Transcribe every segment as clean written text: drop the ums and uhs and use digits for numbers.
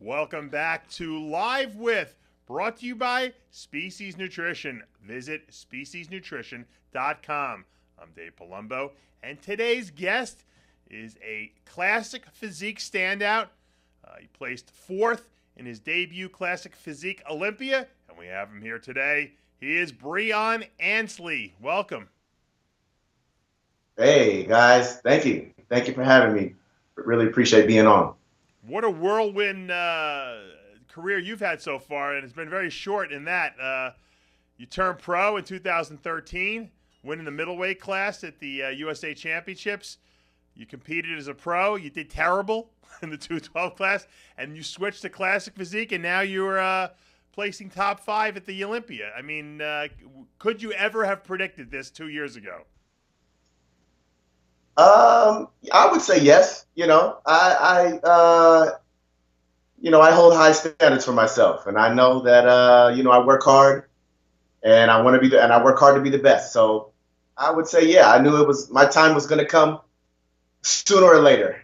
Welcome back to Live With, brought to you by Species Nutrition. Visit speciesnutrition.com. I'm Dave Palumbo, and today's guest is a classic physique standout. He placed fourth in his debut Classic Physique Olympia, and we have him here today. He is Breon Ansley. Welcome. Hey, guys. Thank you. Thank you for having me. Really appreciate being on. What a whirlwind career you've had so far, and it's been very short in that. You turned pro in 2013, winning the middleweight class at the USA Championships. You competed as a pro. You did terrible in the 212 class, and you switched to Classic Physique, and now you're placing top 5 at the Olympia. I mean, could you ever have predicted this 2 years ago? I would say yes. I hold high standards for myself, and I know that I work hard, and I want to and I work hard to be the best. So I would say, yeah, I knew my time was going to come sooner or later.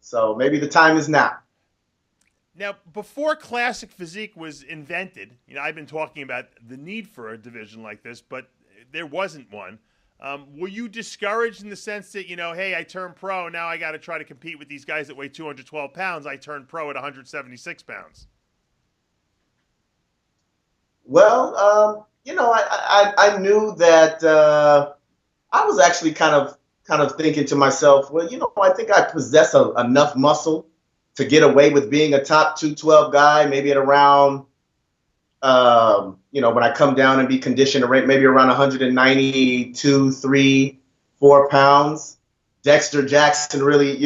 So maybe the time is now. Now, before Classic Physique was invented, I've been talking about the need for a division like this, but there wasn't one. Were you discouraged in the sense that, hey, I turned pro, now I got to try to compete with these guys that weigh 212 pounds. I turned pro at 176 pounds. Well, I knew that I was actually kind of thinking to myself, well, I think I possess enough muscle to get away with being a top 212 guy, maybe at around, when I come down and be conditioned to maybe around 192, 3, 4 pounds. Dexter Jackson really,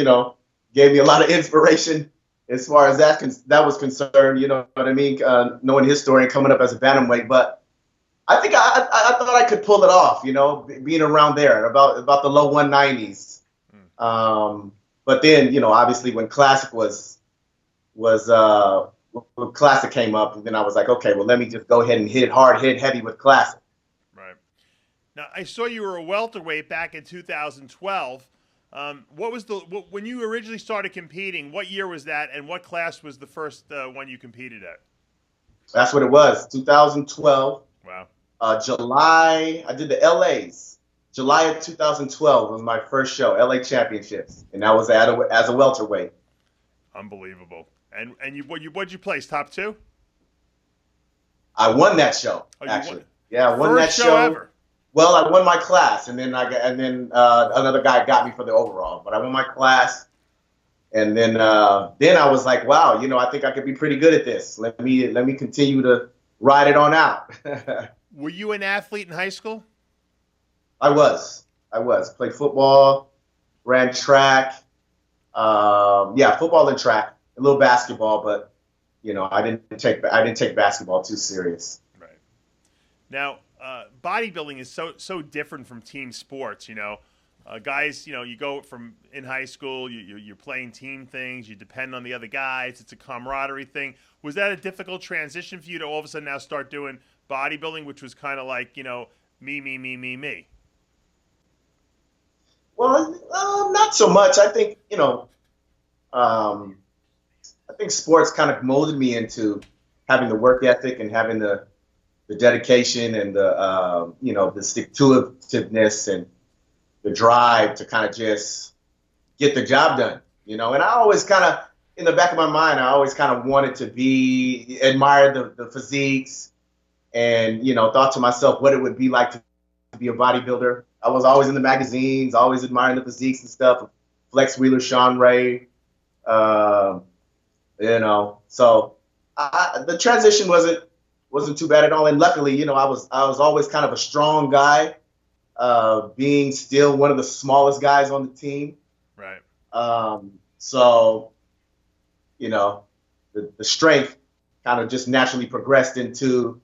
gave me a lot of inspiration as far as that was concerned. You know what I mean? Knowing his story and coming up as a bantamweight, but I think I thought I could pull it off. Being around there about the low 190s. But then, obviously when Classic when Classic came up, and then I was like, okay, well, let me just go ahead and hit heavy with Classic. Right. Now, I saw you were a welterweight back in 2012. When you originally started competing, what year was that, and what class was the first one you competed at? That's what it was, 2012. Wow. July, I did the LAs. July of 2012 was my first show, LA Championships, and that was as a welterweight. Unbelievable. And what'd you place? Top 2? I won that show, actually. Yeah, I won that show. Ever. Well, I won my class, and then another guy got me for the overall. But I won my class, and then I was like, wow, I think I could be pretty good at this. Let me continue to ride it on out. Were you an athlete in high school? I was. Played football, ran track. Football and track. A little basketball, but I didn't take basketball too serious. Right. Now, bodybuilding is so different from team sports. Guys, you go from in high school, you're playing team things, you depend on the other guys. It's a camaraderie thing. Was that a difficult transition for you to all of a sudden now start doing bodybuilding, which was kind of like me? Well, not so much. I think I think sports kind of molded me into having the work ethic and having the dedication and the stick-to-itiveness and the drive to kind of just get the job done. And I always kind of, in the back of my mind, I always kind of wanted to admire the physiques and, thought to myself what it would be like to be a bodybuilder. I was always in the magazines, always admiring the physiques and stuff. Flex Wheeler, Sean Ray, so the transition wasn't too bad at all. And luckily, I was always kind of a strong guy, being still one of the smallest guys on the team. Right. So, the strength kind of just naturally progressed into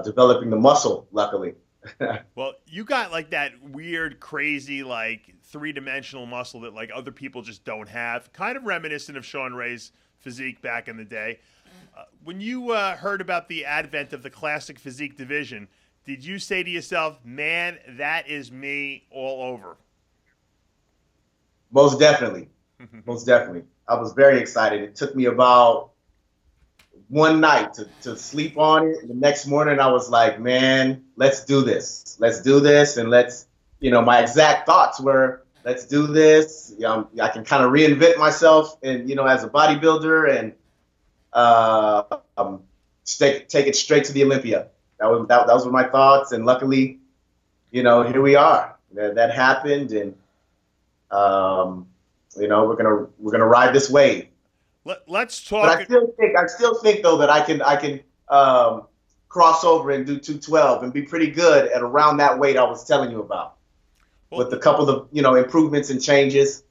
developing the muscle, luckily. Well, you got like that weird, crazy, like 3-dimensional muscle that like other people just don't have. Kind of reminiscent of Sean Ray's physique back in the day. When you heard about the advent of the Classic Physique division, did you say to yourself, man, that is me all over? Most definitely. Most definitely. I was very excited. It took me about one night to sleep on it. The next morning, I was like, man, let's do this. Let's do this. And my exact thoughts were, let's do this. I can kind of reinvent myself and, as a bodybuilder and uh, um, take it straight to the Olympia. That was my thoughts. And luckily, here we are. That happened. And, we're gonna ride this wave. Let's talk. But I still think though that I can cross over and do 212 and be pretty good at around that weight I was telling you about, with a couple of improvements and changes.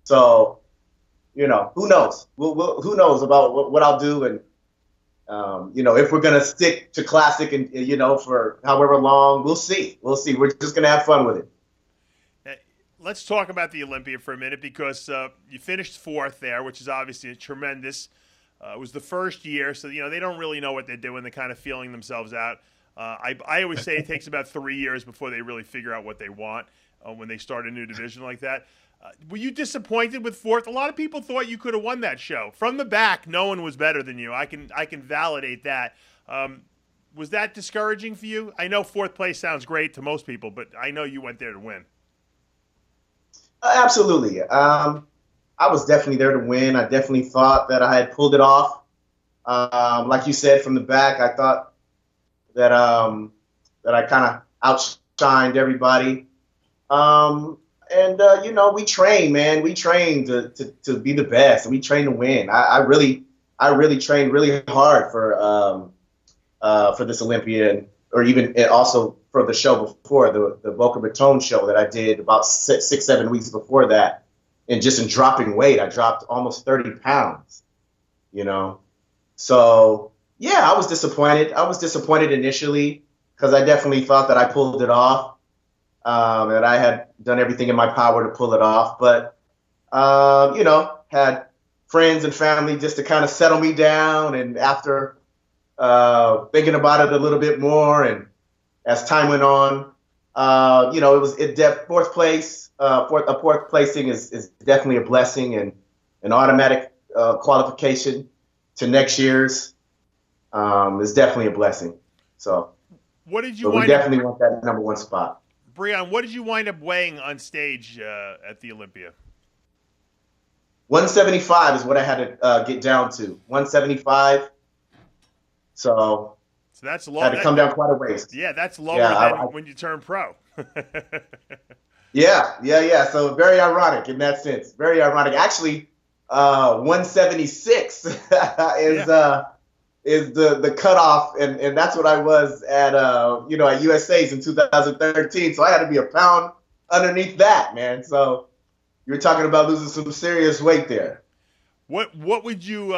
So who knows? Who knows about what I'll do, and if we're gonna stick to classic and for however long, we'll see. We're just gonna have fun with it. Let's talk about the Olympia for a minute, because you finished fourth there, which is obviously tremendous. It was the first year, so they don't really know what they're doing. They're kind of feeling themselves out. I always say it takes about 3 years before they really figure out what they want when they start a new division like that. Were you disappointed with fourth? A lot of people thought you could have won that show. From the back, no one was better than you. I can validate that. Was that discouraging for you? I know fourth place sounds great to most people, but I know you went there to win. Absolutely. I was definitely there to win. I definitely thought that I had pulled it off. Like you said, from the back, I thought that I kind of outshined everybody. We train, man. We train to be the best, and we train to win. I really trained really hard for this Olympian, or even also for the show before, the Boca Raton show that I did about 6-7 weeks before that. And just in dropping weight, I dropped almost 30 pounds, So, yeah, I was disappointed. I was disappointed initially because I definitely thought that I pulled it off, that I had done everything in my power to pull it off. But, had friends and family just to kind of settle me down. And after thinking about it a little bit more, and as time went on, fourth place. Fourth placing is definitely a blessing and an automatic qualification to next year's is definitely a blessing. So, what did you? We definitely want that number one spot. Breon, what did you wind up weighing on stage at the Olympia? 175 is what I had to get down to. 175. So that's low. Had to come down quite a ways. Yeah, that's lower than when you turn pro. Yeah. So very ironic in that sense. Very ironic. Actually, 176 is the cutoff, and that's what I was at at USA's in 2013. So I had to be a pound underneath that, man. So you're talking about losing some serious weight there. What would you,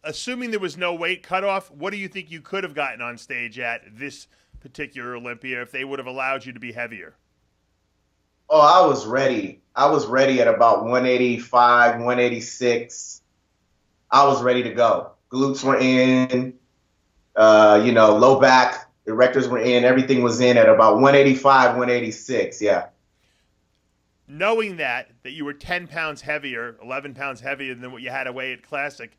assuming there was no weight cutoff, what do you think you could have gotten on stage at this particular Olympia if they would have allowed you to be heavier? Oh, I was ready. I was ready at about 185, 186. I was ready to go. Glutes were in, low back, erectors were in, everything was in at about 185, 186, yeah. Knowing that you were 10 pounds heavier, 11 pounds heavier than what you had to weigh at Classic,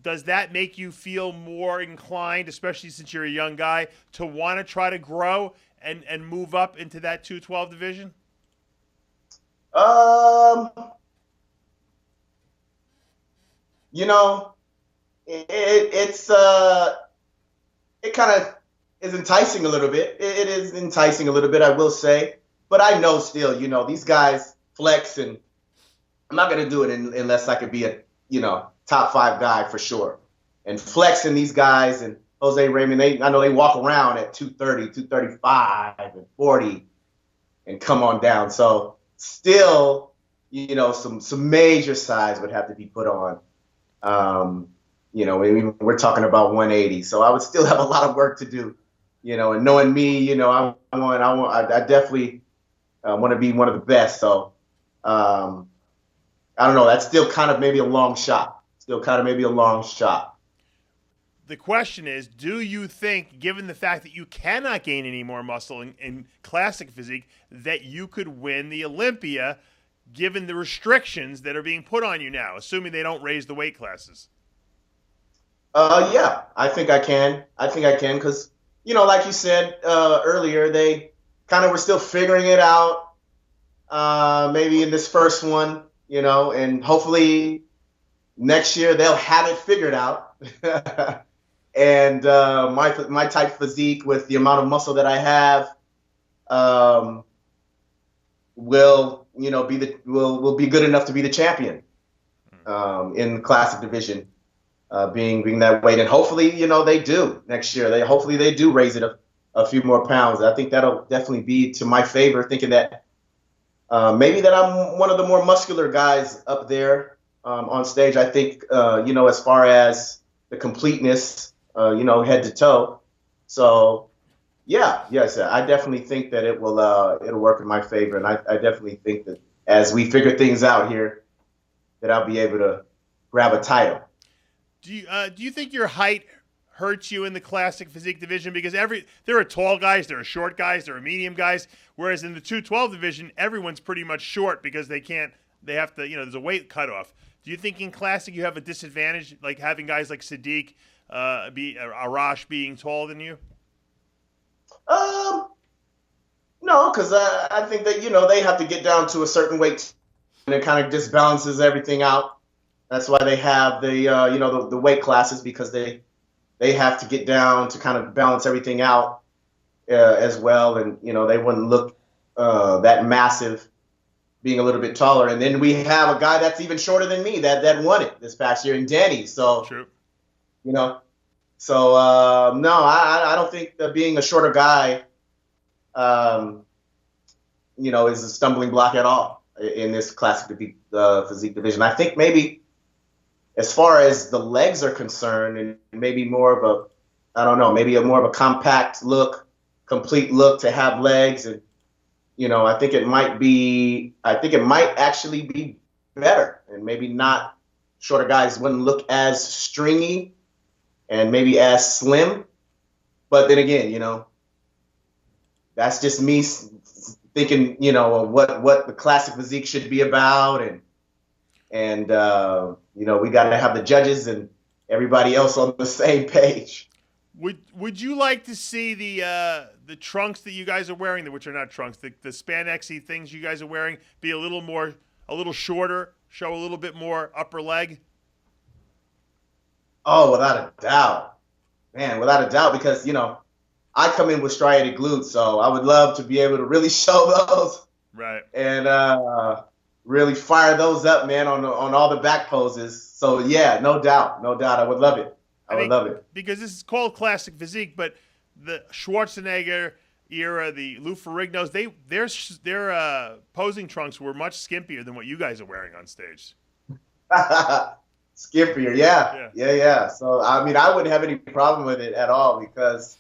does that make you feel more inclined, especially since you're a young guy, to want to try to grow and move up into that 212 division? It kind of is enticing a little bit. It is enticing a little bit, I will say. But I know still, these guys flex, and I'm not going to do it unless I could be a, top 5 guy for sure. And flexing these guys and Jose Raymond, I know they walk around at 230, 235, and 40 and come on down. So still, some major size would have to be put on. We're talking about 180. So I would still have a lot of work to do, and knowing me, I definitely want to be one of the best. So I don't know. That's still kind of maybe a long shot. The question is, do you think, given the fact that you cannot gain any more muscle in Classic Physique, that you could win the Olympia given the restrictions that are being put on you now, assuming they don't raise the weight classes? Yeah, I think I can. I think I can because, like you said earlier, they kind of were still figuring it out. Maybe in this first one, and hopefully next year they'll have it figured out. And my type physique with the amount of muscle that I have um, will be good enough to be the champion in the classic division, being that weight, and hopefully they do next year. Hopefully they do raise it a few more pounds. I think that'll definitely be to my favor, thinking that maybe that I'm one of the more muscular guys up there on stage. I think as far as the completeness, head to toe. So. Yeah, yes, I definitely think that it'll work in my favor, and I definitely think that as we figure things out here, that I'll be able to grab a title. Do you think your height hurts you in the classic physique division? Because there are tall guys, there are short guys, there are medium guys, whereas in the 212 division, everyone's pretty much short because they have to, there's a weight cutoff. Do you think in classic you have a disadvantage, like having guys like Sadiq, Arash being taller than you? No, because I think that they have to get down to a certain weight, and it kind of just balances everything out. That's why they have the weight classes, because they have to get down to kind of balance everything out as well, and they wouldn't look that massive being a little bit taller. And then we have a guy that's even shorter than me that won it this past year in Danny. So true. So, no, I don't think that being a shorter guy, is a stumbling block at all in this classic physique division. I think maybe as far as the legs are concerned, and maybe more of maybe more of a compact look, complete look to have legs. And, I think it might actually be better, and maybe not shorter guys wouldn't look as stringy and maybe as slim. But then again, that's just me thinking, of what the classic physique should be about. And we got to have the judges and everybody else on the same page. Would you like to see the trunks that you guys are wearing, which are not trunks, the spandexy things you guys are wearing, be a little shorter, show a little bit more upper leg? Oh, without a doubt, man, without a doubt, because, I come in with striated glutes, so I would love to be able to really show those. Right. And really fire those up, man, on all the back poses. So, yeah, no doubt. I would love it. I would love it. Because this is called classic physique, but the Schwarzenegger era, the Lou Ferrigno's, their posing trunks were much skimpier than what you guys are wearing on stage. Skimpier, yeah. So, I mean, I wouldn't have any problem with it at all because,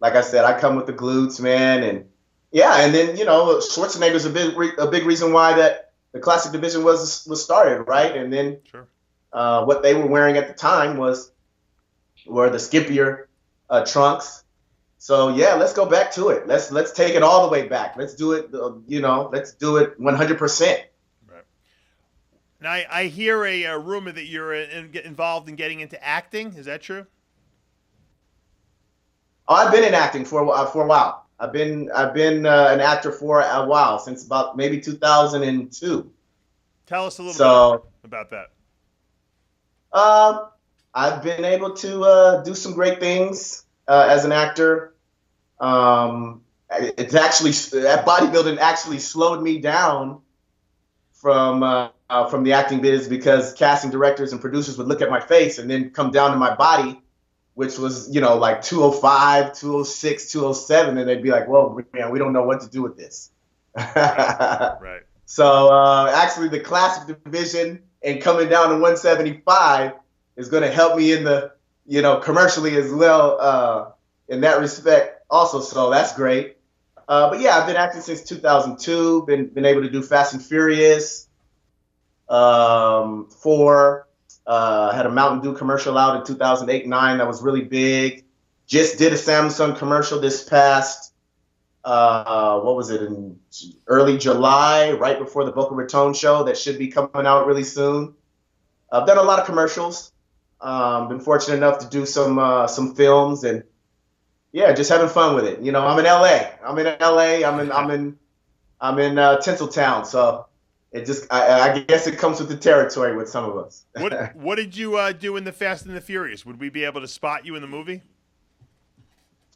like I said, I come with the glutes, man. And, and then, Schwarzenegger's a big reason why that the classic division was started, right? And then sure. What they were wearing at the time were the skimpier trunks. So, yeah, let's go back to it. Let's take it all the way back. Let's do it, let's do it 100%. Now, I hear a rumor that you're involved in getting into acting. Is that true? Oh, I've been in acting for a while. I've been an actor for a while, since about maybe 2002. Tell us a little bit about that. I've been able to do some great things as an actor. It's actually bodybuilding actually slowed me down from the acting biz, because casting directors and producers would look at my face and then come down to my body, which was, like 205, 206, 207, and they'd be like, "Whoa, man, we don't know what to do with this." Right. So actually, the classic division and coming down to 175 is going to help me in the, commercially as well in that respect also. So that's great. But yeah, I've been acting since 2002. Been able to do Fast and Furious 4. Had a Mountain Dew commercial out in 2008-9 that was really big. Just did a Samsung commercial this past, what was it, in early July, right before the Boca Raton show that should be coming out really soon. I've done a lot of commercials. Been fortunate enough to do some films, and yeah, just having fun with it. You know, I'm in LA. I'm in Tinseltown, so it just I guess it comes with the territory with some of us. What did you do in the Fast and the Furious? Would we be able to spot you in the movie?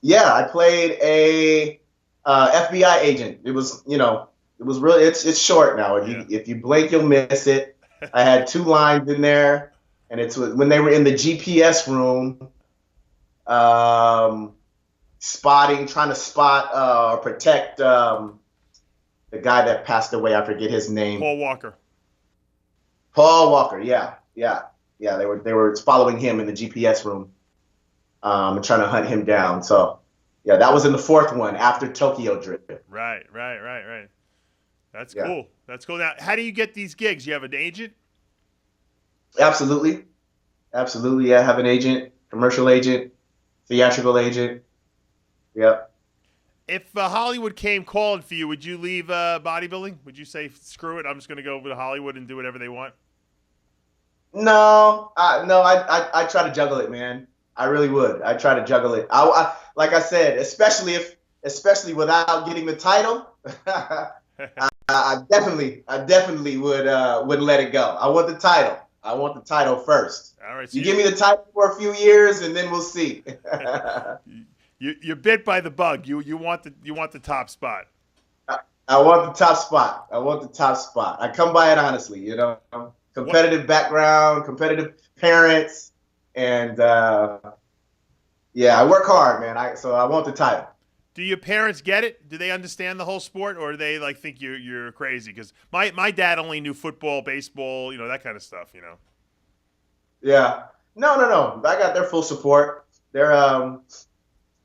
Yeah, I played a FBI agent. It was, it was really it's short now. If you blink, you'll miss it. I had 2 lines in there, and it's when they were in the GPS room, trying to spot or protect the guy that passed away. I forget his name. Paul Walker. Paul Walker. Yeah. They were following him in the GPS room, and trying to hunt him down. So, yeah, that was in the 4th one after Tokyo Drift. Right. That's cool. That's cool. Now, how do you get these gigs? You have an agent? Absolutely. Yeah, I have an agent, commercial agent, theatrical agent. Yep. If Hollywood came calling for you, would you leave bodybuilding? Would you say, screw it, I'm just going to go over to Hollywood and do whatever they want? No, I try to juggle it, man. I really would. I try to juggle it. I like I said, especially without getting the title, I definitely would let it go. I want the title. I want the title first. All right. So you give me the title for a few years, and then we'll see. You're bit by the bug. You want the top spot. I want the top spot. I come by it honestly, competitive background, competitive parents, and yeah, I work hard, man. So I want the title. Do your parents get it? Do they understand the whole sport, or do they think you're crazy? Because my dad only knew football, baseball, that kind of stuff, Yeah. No. I got their full support. They're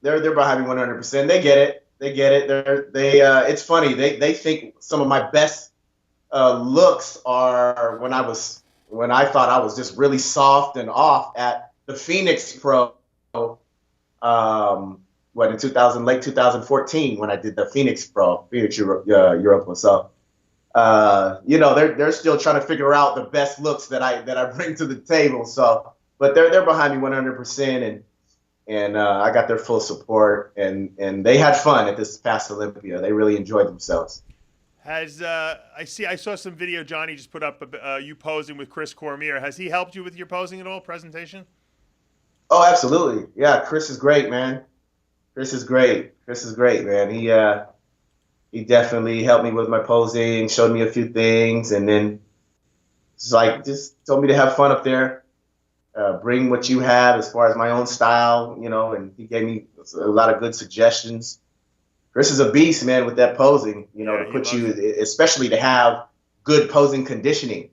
behind me 100%. They get it. It's funny. They think some of my best looks are when I thought I was just really soft and off at the Phoenix Pro. In late 2014 when I did the Phoenix Europa. So, they're still trying to figure out the best looks that I bring to the table. So, but they're behind me 100%, and I got their full support, and they had fun at this past Olympia. They really enjoyed themselves. I saw some video Johnny just put up you posing with Chris Cormier. Has he helped you with your posing at all, presentation? Oh, absolutely. Yeah, Chris is great, man. Chris is great, man. He definitely helped me with my posing, showed me a few things, and then just told me to have fun up there. Bring what you have as far as my own style, and he gave me a lot of good suggestions. Chris is a beast, man, with that posing, to put you, especially to have good posing conditioning,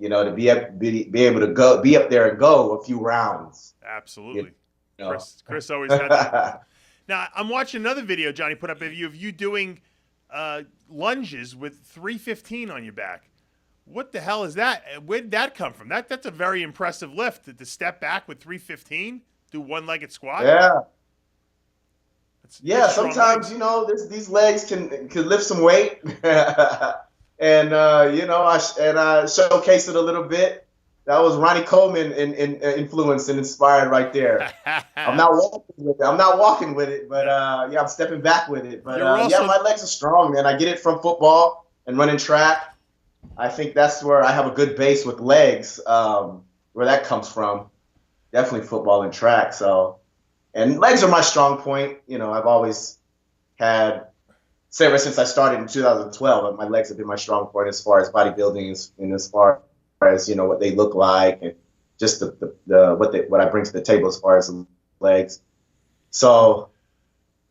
to be able to be up there and go a few rounds. Absolutely. Chris always had that. Now, I'm watching another video Johnny put up of you doing lunges with 315 on your back. What the hell is that? Where did that come from? That's a very impressive lift to step back with 315, do one-legged squat. Yeah. Sometimes these legs can lift some weight, and I showcase it a little bit. That was Ronnie Coleman influenced and inspired right there. I'm not walking with it, but I'm stepping back with it. But my legs are strong, man. I get it from football and running track. I think that's where I have a good base with legs, where that comes from. Definitely football and track. So, and legs are my strong point. I've always had, ever since I started in 2012, my legs have been my strong point as far as bodybuilding and as far as what they look like, and just what I bring to the table as far as legs. So,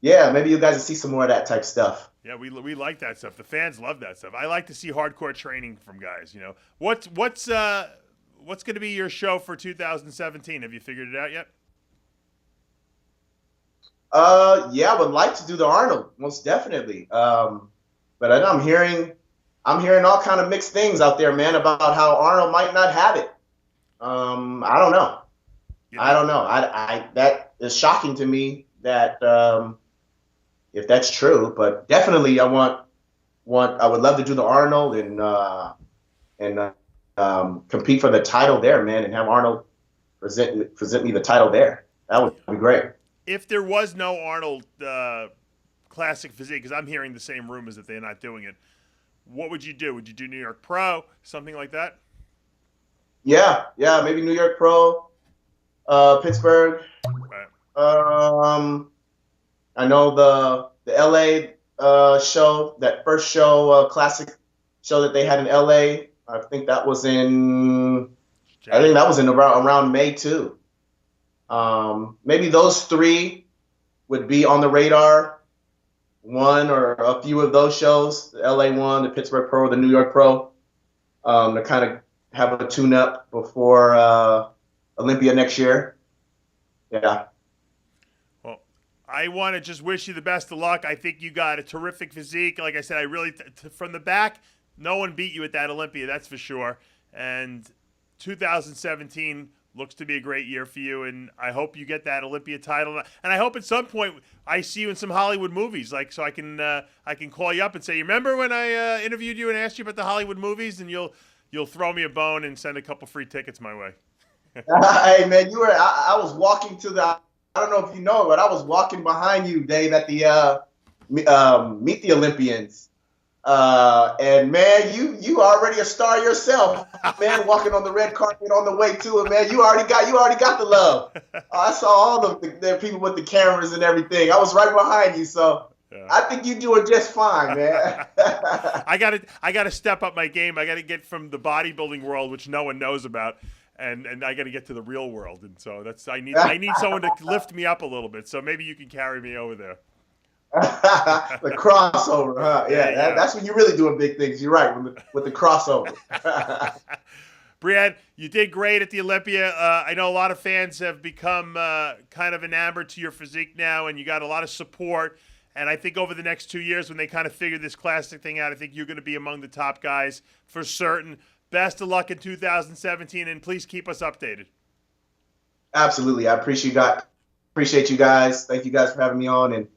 yeah, maybe you guys will see some more of that type stuff. Yeah, we like that stuff. The fans love that stuff. I like to see hardcore training from guys. What's going to be your show for 2017? Have you figured it out yet? Yeah, I would like to do the Arnold, most definitely. But I'm hearing all kind of mixed things out there, man, about how Arnold might not have it. I don't know. That is shocking to me that if that's true, but definitely I would love to do the Arnold and compete for the title there, man, and have Arnold present me the title there. That would be great. If there was no Arnold Classic Physique, because I'm hearing the same rumors that they're not doing it, what would you do? Would you do New York Pro, something like that? Yeah, maybe New York Pro, Pittsburgh. Right. I know the LA show, that first show, classic show that they had in LA. I think that was in around May too. Maybe those three would be on the radar. One or a few of those shows, the LA one, the Pittsburgh Pro, the New York Pro, to kind of have a tune-up before Olympia next year. Yeah. Well, I want to just wish you the best of luck. I think you got a terrific physique. Like I said, I really, from the back, no one beat you at that Olympia, that's for sure. And 2017 looks to be a great year for you, and I hope you get that Olympia title. And I hope at some point I see you in some Hollywood movies, like so I can call you up and say, you remember when I interviewed you and asked you about the Hollywood movies, and you'll throw me a bone and send a couple free tickets my way. Hey man, I was walking to the, I don't know if you know, but I was walking behind you, Dave, at the Meet the Olympians. And man, you already a star yourself, man, walking on the red carpet on the way to it, man. You already got the love. I saw all the people with the cameras and everything. I was right behind you, so yeah. I think you're doing just fine, man. I gotta step up my game. I gotta get from the bodybuilding world, which no one knows about, and I gotta get to the real world. And so I need someone to lift me up a little bit. So maybe you can carry me over there. The crossover, huh? Yeah, that's when you're really doing big things. You're right, with the crossover. Breon, you did great at the Olympia. I know a lot of fans have become kind of enamored to your physique now, and you got a lot of support. And I think over the next 2 years, when they kind of figure this classic thing out, I think you're going to be among the top guys for certain. Best of luck in 2017, and please keep us updated. Absolutely. I appreciate you guys. Thank you guys for having me on, and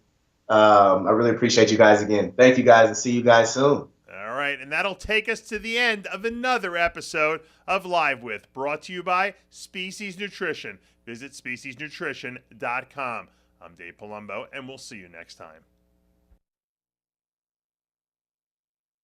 I really appreciate you guys again. Thank you guys, and see you guys soon. All right, and that'll take us to the end of another episode of Live With, brought to you by Species Nutrition. Visit speciesnutrition.com. I'm Dave Palumbo, and we'll see you next time.